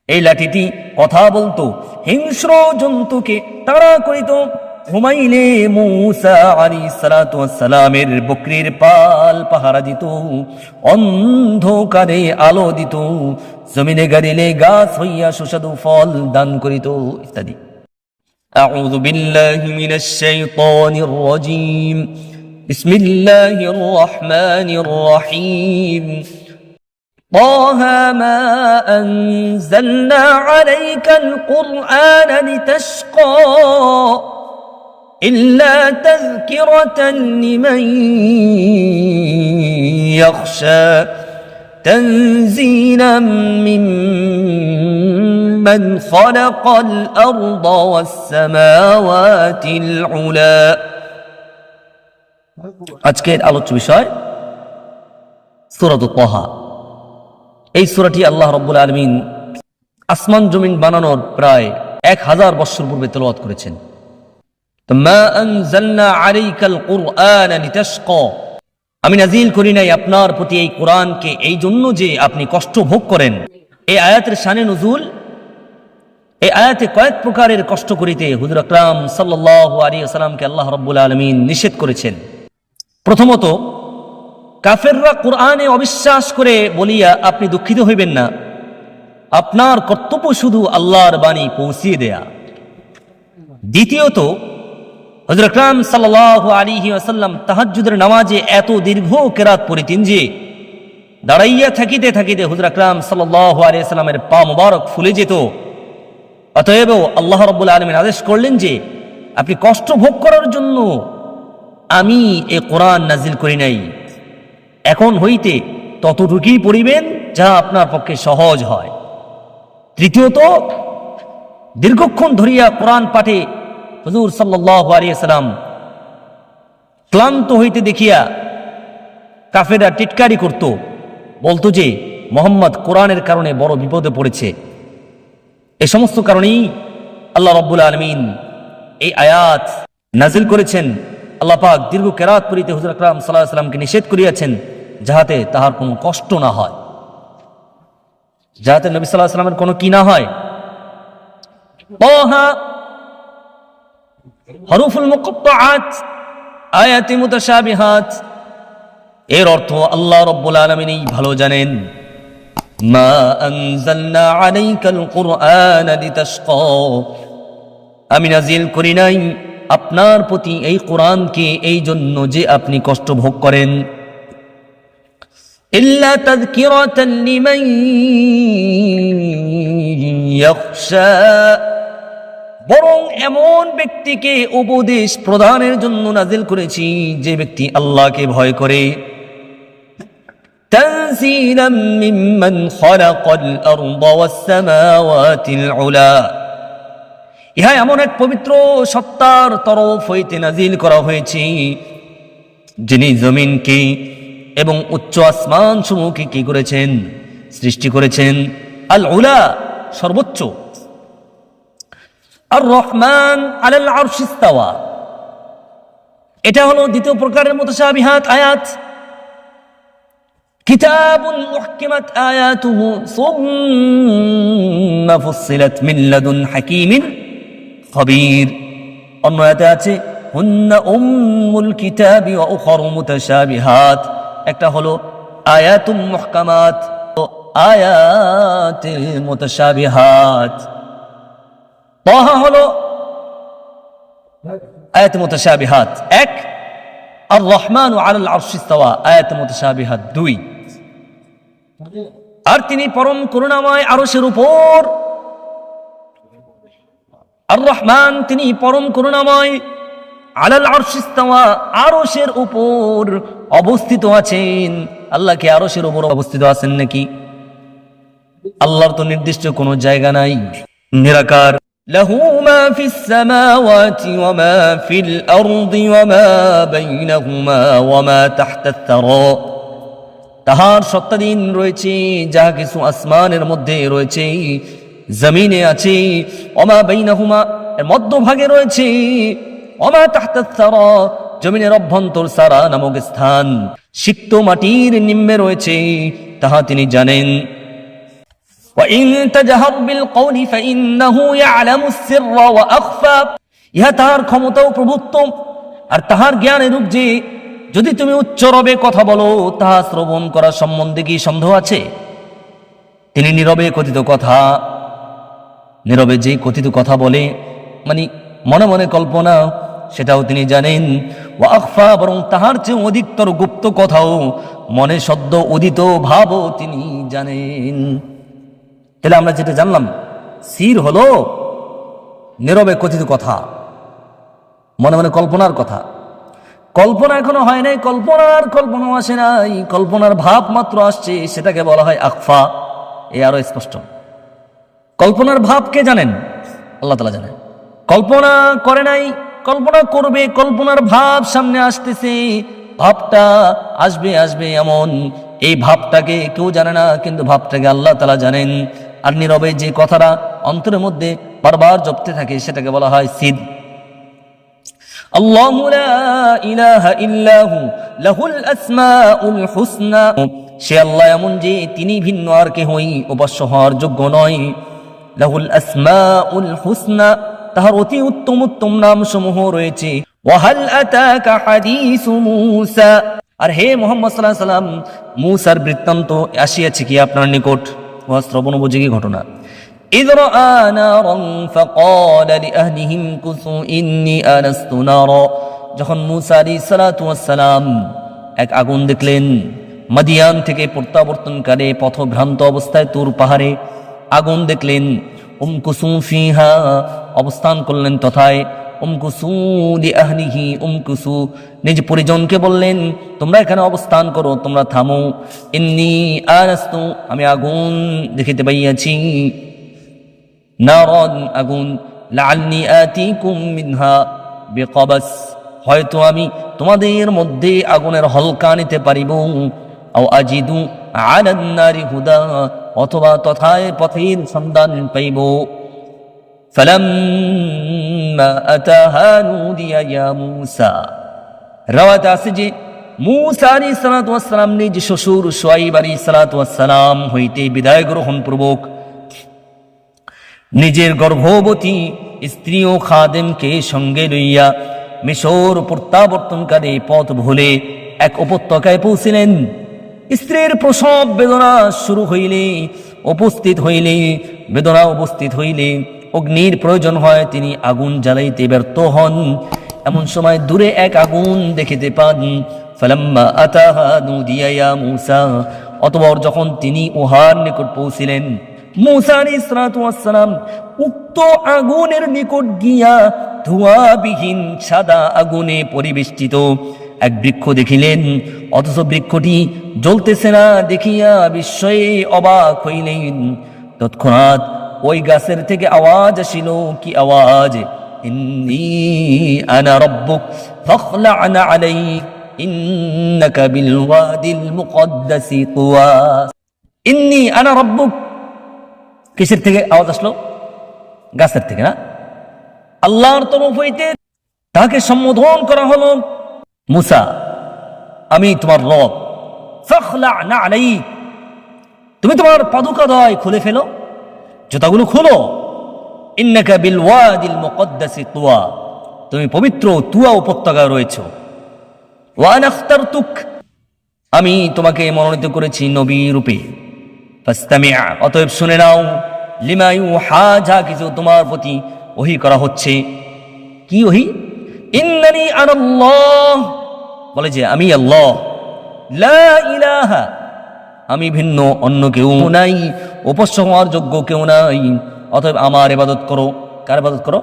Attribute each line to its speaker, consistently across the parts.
Speaker 1: এই লাঠিটি কথা বলতো, হিংস্র জন্তুকে তাড়া করিত। ঘুমাইলে মূসা আলাইহিস সালাতু ওয়াস সালামের বকরির পাল পাহারা দিত, অন্ধকারে আলো দিত, জমিনে গাড়িলে গাছ হইয়া সুস্বাদু ফল দান করিত ইত্যাদি। আউযু বিল্লাহি মিনাশ শাইতানির রাজীম। বিসমিল্লাহির রহমানির রহিম। طه ما أنزلنا عليك القرآن لتشقى إلا تذكرة لمن يخشى تنزيلا ممن خلق الأرض والسماوات العلى। আজকের আলোচ্য বিষয় সূরাতুত তাহা। এই সূরাটি আল্লাহ রাব্বুল আলামিন আসমান জমিন বানানোর প্রায় 1000 বছর পূর্বে তেলাওয়াত করেছেন। তো মা আনজালনা আলাইকাল কুরআন লিতাশকা, আমি নাজিল করি নাই আপনার প্রতি এই কোরআনকে এই জন্য যে আপনি কষ্ট ভোগ করেন। এই আয়াতের শানে নুজুল, এই আয়াতে কয়েক প্রকারের কষ্ট করিতে হুজুর আকরাম সাল্লাল্লাহু আলাইহি ওয়াসাল্লামকে আল্লাহ রাব্বুল আলামিন নিষেধ করেছেন। প্রথমত, কাফেররা কোরআনে অবিশ্বাস করে বলিয়া আপনি দুঃখিত হইবেন না, আপনার কর্তব্য শুধু আল্লাহর বাণী পৌঁছিয়ে দেয়া। দ্বিতীয়ত, হযরত আকরাম সাল্লাল্লাহু আলাইহি ওয়াসাল্লাম তাহাজ্জুদের নামাজে এত দীর্ঘ কিরাত পড়িতেন যে দাঁড়াইয়া থাকিতে থাকিতে হযরত আকরাম সাল্লাল্লাহু আলাইহি ওয়াসাল্লামের পা মোবারক ফুলে যেত। অতএব আল্লাহ রাব্বুল আলামিন আদেশ করলেন যে আপনি কষ্ট ভোগ করার জন্য আমি এই কোরআন নাজিল করি নাই, এখন হইতে ততটুকুই পড়িবেন যা আপনার পক্ষে সহজ হয়। তৃতীয়ত, দীর্ঘক্ষণ ধরিয়া কোরআন পাঠে হুজুর সাল্লাল্লাহু আলাইহি ওয়াসাল্লাম ক্লান্ত হইতে দেখিয়া কাফেররা টিটকারি করত, বলতো যে মুহাম্মদ কোরআনের কারণে বড় বিপদে পড়েছে। এই সমস্ত কারণেই আল্লাহ রাব্বুল আলামিন এই আয়াত নাজিল করেছেন। আল্লাহ পাক দীর্ঘ কিরাত পড়িতে হুজুর আকরাম সাল্লাল্লাহু আলাইহি ওয়াসাল্লামকে নিষেধ করিয়াছেন, যাহাতে তাহার কোনো কষ্ট না হয়, যাহাতে নবী সাল্লাল্লাহু আলাইহি ওয়াসাল্লামের কোনো কি না হয়। তাহা হরফুল মুকাত্তাআত, আয়াতি মুতাশাবিহাত, এর অর্থ আল্লাহ রাব্বুল আলামিন ভালো জানেন। মা আনজালনা আলাইকাল কুরআন লিতাশকা, আমি নাজিল করি নাই আপনার প্রতি এই কোরআনকে এই জন্য যে আপনি কষ্ট ভোগ করেন। ইল্লা তাযকিরাতান লিমান ইয়াখশা, বরং এমন ব্যক্তিকে উপদেশ প্রদানের জন্য নাজিল করেছি যে ব্যক্তি আল্লাহকে ভয় করে। তানজিলাম মিম্মান খালাকাল আরদা ওয়াস সামাওয়াতিল উলা, ইহা এমন এক পবিত্র সত্তার তরফ হইতে নাজিল করা হয়েছে যিনি জমিনকে এবং উচ্চ আসমান সমূহকে কি করেছেন? সৃষ্টি করেছেন। আল উলা, সর্বোচ্চ। আর রহমান আলাল আরশ ইস্তাওয়া, এটা হলো দ্বিতীয় প্রকারের মুতাশাবিহাত আয়াত। কিতাবুন মুহকিমাত আয়াতুহু সুম্মা ফুসসিলাত মিন লাদুন হাকীমিন খবীর। অন্য আয়াতে আছে হুন্না উম্মুল কিতাবি ওয়া উখরু মুতাশাবিহাত, একটা হলো আয়াতুম মুহকামাত ও আয়াতুল মুতাশাবিহাত। তাহা হলো আয়াত মুতাশাবিহাত এক, আর রহমানু আলাল আরশি ইস্তাওয়া আয়াত মুতাশাবিহাত 2। আর তিনি পরম করুণাময় আরশের উপর, আর রহমান তিনি পরম করুণাময়, আলাল আরশি ইস্তাওয়া আরশের উপর অবস্থিত আছেন। আল্লাহ কি আরশের উপর অবস্থিত আছেন নাকি? আল্লাহর তো নির্দিষ্ট কোনো জায়গা নাই, নিরাকার। লাহু মা ফিস সামাওয়াতি ওয়া মা ফিল আরদি ওয়া মা বাইনাহুমা ওয়া মা তাহতাত তারা, তাহার সত্তাধীন রয়েছে যাহা কিছু আসমানের মধ্যে রয়েছে, জমিনে আছে, ওয়া মা বাইনাহুমা এর মধ্যভাগে রয়েছে, ওয়া মা তাহতাত তারা জমিনের অভ্যন্তর সারা নামক স্থান, সিক্ত মাটির নিম্নে রয়েছে, তাহা তিনি জানেন। وإن تجهر بالقول فإنه يعلم السر وأخفى ইহা তাহার ক্ষমতা ও প্রভুত্ব আর তাহার জ্ঞানের রূপ যে যদি তুমি উচ্চ রবে কথা বলো তাহা শ্রবণ করা সম্বন্ধে কি সন্দেহ আছে? তিনি নীরবে কথিত কথা, নীরবে যে কথিত কথা বলে মানে মনে মনে কল্পনা, সেটাও তিনি জানেন। ওয়া আখফা, বরং তাহার চেয়ে অধিকতর গুপ্ত কথাও, মনে সদ্য উদিত ভাবও তিনি জানেন। তাহলে আমরা যেটা জানলাম, সির হলো নীরবে কথিত কথা, মনে মনে কল্পনার কথা। কল্পনা এখনো হয় নাই, কল্পনা আসে নাই, কল্পনার ভাব মাত্র আসছে, সেটাকে বলা হয় আখফা। এ আরো স্পষ্ট। কল্পনার ভাব কে জানেন? আল্লাহ তাআলা জানেন। কল্পনা করে নাই, কল্পনা করবে, কল্পনার ভাব সামনে আসতেছে, ভাবটা আসবে এমন, এই ভাবটাকে কেউ জানে না, কিন্তু ভাবটাকে আল্লাহ তাআলা জানেন। আর নীরবে যে কথাটা অন্তরের মধ্যে বারবার জপতে থাকে সেটাকে বলা হয় সিদ। আল্লাহু লা ইলাহা ইল্লাহু লাহুল আসমাউল হুসনা, সে আল্লাহ এমন যে তিনি ভিন্ন আর কেহই উপাস্য হওয়ার যোগ্য নয়। লাহুল আসমাউল হুসনা, তাহার অতি উত্তম উত্তম নাম সমূহ রয়েছে। ওয়াহাল আতাকা হাদিসু মূসা, আর হে মুহাম্মদ সাল্লাল্লাহু আলাইহি সাল্লাম, মূসার বৃত্তান্ত আসিয়াছে কি আপনার নিকট? ওয়া শ্রবণোপযোগী ঘটনা। إذ رأى نارا فقال لأهلهم كثوا إني آنست نارا, যখন মূসা আলাইহিস সালাতু ওয়াস সালাম এক আগুন দেখলেন, মাদিয়ান থেকে প্রত্যাবর্তনকালে পথভ্রান্ত অবস্থায় তুর পাহাড়ে আগুন দেখলেন। উমকুসু ফিহা, অবস্থান করলেন তথায়। উমকুসু লিআহলিহি, উমকুসু, নিজ পরিজনকে বললেন তোমরা এখানে অবস্থান করো, তোমরা থামো। ইন্নী আনাস্তু, আমি আগুন দেখিতে পাইয়াছি। নারন, আগুন। লাআল্লী আতিকুম মিনহা বিকবাস, হয়তো আমি তোমাদের মধ্যে আগুনের হলকা নিতে পারিব। আও আজিদু আলান নারি হুদা, অথবা তথায় পথের সন্ধান পাইব। ফালাম্মা আতাহা নুদিয়া ইয়া মূসা, রাওয়াত আছে যে মূসা আলাইহিস সালাতু ওয়াস সালাম নিজ শ্বশুর শুআয়ব আলাইহিস সালাতু ওয়াস সালাম হইতে বিদায় গ্রহণ পূর্বক নিজের গর্ভবতী স্ত্রী ও খাদেমকে সঙ্গে লইয়া মিশর প্রত্যাবর্তনকারী পথ ভুলে এক উপত্যকায় পৌঁছিলেন। স্ত্রীর প্রসব বেদনা শুরু হইলে, বেদনা উপস্থিত হইলে অগ্নির প্রয়োজন হয়, তিনি আগুন জ্বালাইতে ব্যর্থ হন। এমন সময় দূরে এক আগুন দেখিতে পান। ফালাম্মা আতাহা নুদিয়া ইয়া মূসা, অতঃপর যখন তিনি উহার নিকট পৌঁছিলেন, মূসা আলাইহিস সালাতু ওয়াস সালাম উক্ত আগুনের নিকট গিয়া ধোঁয়াবিহীন সাদা আগুনে পরিবেষ্টিত এক বৃক্ষ দেখিলেন, অথচ বৃক্ষটি জ্বলতেছে না দেখিয়া বিস্ময়ে অবাক হইলেন। তৎক্ষণাৎ ওই গাছের থেকে আওয়াজ আসিল। কি আওয়াজ? ইন্নী আনা রাব্বুক ফাখলা'না আলাইক ইন্নাকা বিল ওয়াদিল মুকদ্দাসি তুওয়া। ইন্নী আনা রাব্বুক, কিসের থেকে আওয়াজ আসলো? গাছের থেকে না, আল্লাহর তরফ হইতে তাকে সম্বোধন করা হলো, মূসা আমি তোমার রব। ফাখলা'না আলাইক, তুমি তোমার পাদুকাদ্বয় খুলে ফেলো, জুতাগুলো খুলো। ইন্নাকা বিল ওয়াদিল মুকদ্দাসি তুওয়া, তুমি পবিত্র তুয়া উপত্যকায় রয়েছো। ওয়া আনা ইখতারতুক, আমি তোমাকে মনোনীত করেছি নবী রূপে। ফাসতামি', অতএব শুনে নাও। লিমা ইউহা, যা কিছু তোমার প্রতি ওহী করা হচ্ছে। কি ওহী? ইন্নানি আনাল্লাহ, বলে যে আমি আল্লাহ। লা ইলাহা, আমি ভিন্ন অন্য কেউ নাই, উপাস্য হওয়ার যোগ্য কেউ নাই। অতএব আমার ইবাদত করো। কার ইবাদত করো?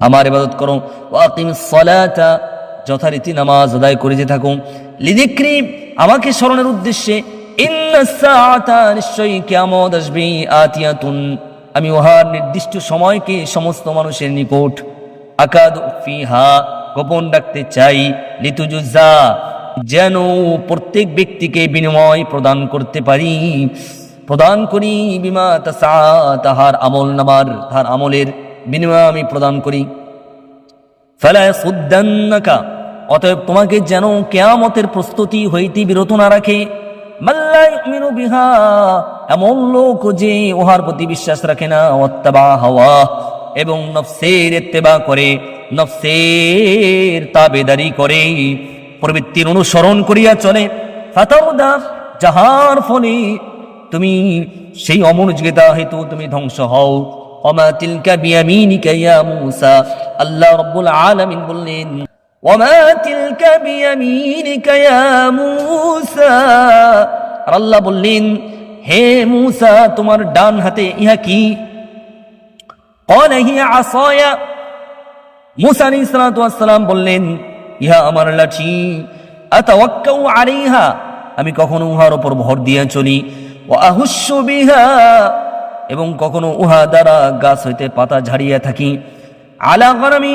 Speaker 1: আমার ইবাদত করো। ওয়া আকিমিস সালাতা, যথারীতি নামাজ আদায় করে থাকো। লিযিকরি, আমাকে স্মরণের উদ্দেশ্যে। ইন্নাস সাআতা, নিশ্চয়ই কিয়ামত আসবে। আতিয়াতুন, আমি উহার নির্দিষ্ট সময়কে সমস্ত মানুষের নিকট। আকাদু ফিহা, গোপন রাখতে চাই। লিতুজুজা, যেন প্রত্যেক ব্যক্তিকে বিনিময় প্রদান করতে পারি, প্রদান করি। বিমা তাসা, তাহার আমল নামার, তাহার আমলের বিনিময় আমি প্রদান করি। ফালা ইয়াসুদ্দান্নাকা, অতএব তোমাকে যেন কিয়ামতের প্রস্তুতি হইতে বিরত না রাখে। মাল্লা ইউমিনু বিহা, এমন লোক যে উহার প্রতি বিশ্বাস রাখে না, ওয়াত্তাবা হাওয়া, এবং নফসের ইত্তেবা করে, নফসের তাবেদারি করে, প্রবৃত্তির অনুসরণ করিয়া চলে। ফাতাউদা, যাহার ফলে তুমি সেই অমনোযোগিতা হেতু তুমি ধ্বংস হও। ওমা তিলকা বিয়ামিনিকা ইয়া মূসা, আল্লাহ রাব্বুল আলামিন বললেন ওমা তিলকা বিয়ামিনিকা ইয়া মূসা, আর আল্লাহ বললেন হে মূসা তোমার ডান হাতে ইহা কি? ক্বালা হিয়া আসায়া, মূসা আলাইহিস সালাতু ওয়াস সালাম বললেন ইহা আমার লাঠি। আতাওয়াক্কাউ আলাইহা, আমি কখনো উহার উপর ভর দিয়ে চলি। ওয়া আহুশ্শু বিহা, এবং কখনো উহা দ্বারা গাছ হইতে পাতা ঝাড়িয়া থাকি। আলা গনামি,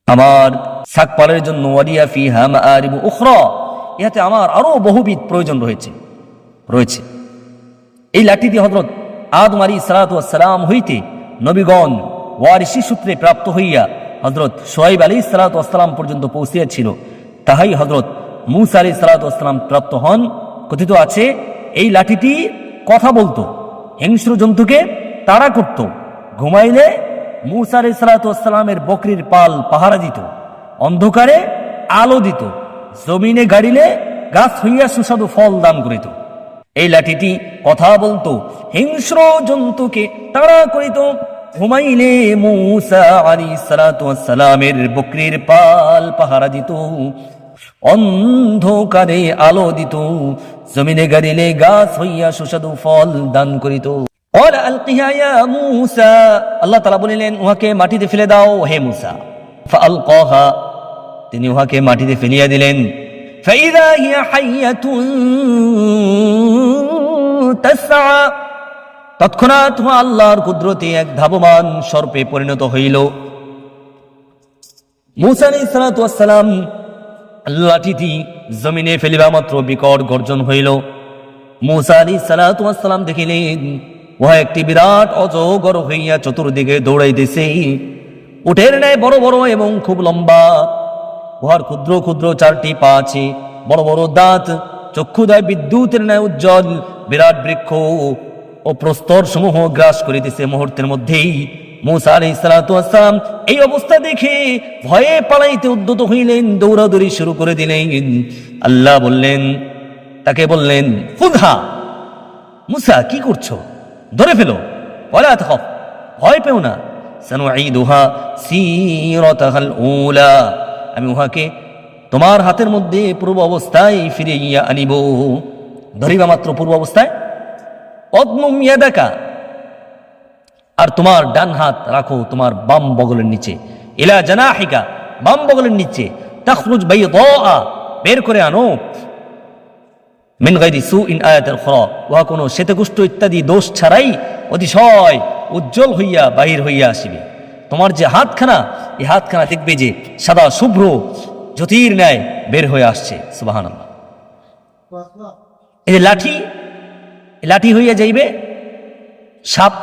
Speaker 1: আমার শাকপালের জন্য। ওয়ালিয়া ফিহা মাআরিবু উখরা, ইহাতে আমার আরো বহুবিধ প্রয়োজন রয়েছে। এই লাঠিটি হযরত আদম আলাইহিস সালাতু ওয়াস সালাম হইতে নবীগণ ওয়ারিসি সূত্রে প্রাপ্ত হইয়া হযরত শুআয়ব আলাইহিস সালাতু ওয়াস সালাম পর্যন্ত পৌঁছিয়াছিল, তাহাই হযরত মূসা আলাইহিস সালাতু ওয়াস সালাম প্রাপ্ত হন। কথিত আছে এই লাঠিটি কথা বলতো, হিংস্র জন্তুকে তাড়া করত, ঘুমাইলে মূসা আলাইহিস সালাতু ওয়াস সালামের বকরির পাল পাহারা দিত, অন্ধকারে আলো দিত, জমিনে গাড়িলে গাছ হইয়া সুস্বাদু ফল দান করিত। এই লাঠিটি কথা বলতো, হিংস্র জন্তুকে তাড়া করিত, ঘুমাইলে মূসা আলাইহিস সালাতু ওয়াস সালামের বকরির পাল পাহারা দিত, অন্ধকারে আলো দিত, জমিনে গাড়িলে গাছ হইয়া সুস্বাদু ফল দান করিত। ক্বালা আলকিহা ইয়া মূসা, আল্লাহ তাআলা বলিলেন উহাকে মাটিতে ফেলে দাও হে মূসা। ফাআলকাহা, তিনি উহাকে মাটিতে ফেলিয়া দিলেন। ফাইযা হিয়া হাইয়াতুন তাসআ, তৎক্ষণাৎ উহা আল্লাহর কুদরতে এক ধাবমান সর্পে পরিণত হইল। মূসা আলাইহিস সালাতু ওয়াস সালাম লাঠিটি জমিনে ফেলিবা মাত্র বিকট গর্জন হইল। মূসা আলাইহিস সালাতু ওয়াস সালাম দেখিলেন উহা একটি বিরাট অজগর হইয়া চতুর্দিকে দৌড়াইতেছে, উটের ন্যায় বড় বড় এবং খুব লম্বা। উহার ক্ষুদ্র ক্ষুদ্র চারটি পা আছে, বড় বড় দাঁত, চক্ষুদয় বিদ্যুতের ন্যায় উজ্জ্বল, বিরাট বৃক্ষ ও প্রস্তর সমূহ গ্রাস করিতেছে মুহূর্তের মধ্যেই। মূসা আলাইহিস সালাতু ওয়াস সালাম এই অবস্থা দেখে ভয়ে পালাইতে উদ্যত হইলেন, দৌড়াদৌড়ি শুরু করে দিলেন। আল্লাহ তাকে বললেন খুদহা, মূসা কি করছো, ধরে ফেলো। ওয়ালা তাখাফ, ভয় পেও না। সানুঈদুহা সিরাতাহাল উলা, আমি উহাকে তোমার হাতের মধ্যে পূর্ব অবস্থায় ফিরিয়ে আনিব। ধরিবা মাত্র পূর্ব অবস্থায়। অদমুম ইয়াদাকা, আর তোমার ডান হাত রাখো তোমার বাম বগলের নিচে। ইলা জানাহিকা, বাম বগলের নিচে। তাখরুজ বাইদা, বের করে আনো। মিন গায়রি সুইন আয়াতুল খুরা, উহা কোনো শ্বেতকুষ্ঠ ইত্যাদি দোষ ছাড়াই অতিশয় উজ্জ্বল হইয়া বাহির হইয়া আসিবে। তোমার যে হাতখানা, এই হাতখানা দেখবে যে সাদা শুভ্র জ্যোতির ন্যায় বের হয়ে আসছে। সুবহানাল্লাহ। এই লাঠি হইয়া যাইবে সাপ,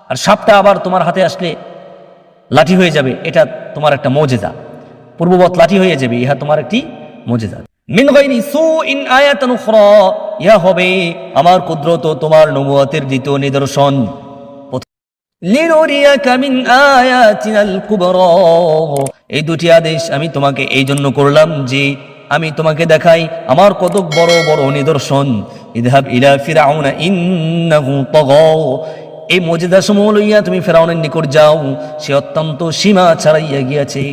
Speaker 1: আর সাপটা আবার তোমার হাতে আসলে লাঠি হয়ে যাবে। এটা তোমার একটা মুজিজা, পূর্ববৎ লাঠি হয়ে যাবে, ইহা তোমার একটি মুজিজা। মিন গায়রি সুইন আয়াতুন উখরা, ইহা হবে আমার কুদরত ও তোমার নবুয়তের দ্বিতীয় নিদর্শন। লিনুরিয়াকা মিন আয়াতিনাল কুবরা, এই দুটি আদেশ আমি তোমাকে এই জন্য করলাম যে আমি তোমাকে দেখাই আমার কত বড় বড় নিদর্শন। ইযহাব ইলা ফিরআউনা ইন্নাহু তাগা, এই মুজিজা সমূহ লইয়া তুমি ফিরআউনের নিকট যাও, সে অত্যন্ত সীমা ছাড়াইয়া গিয়াছে।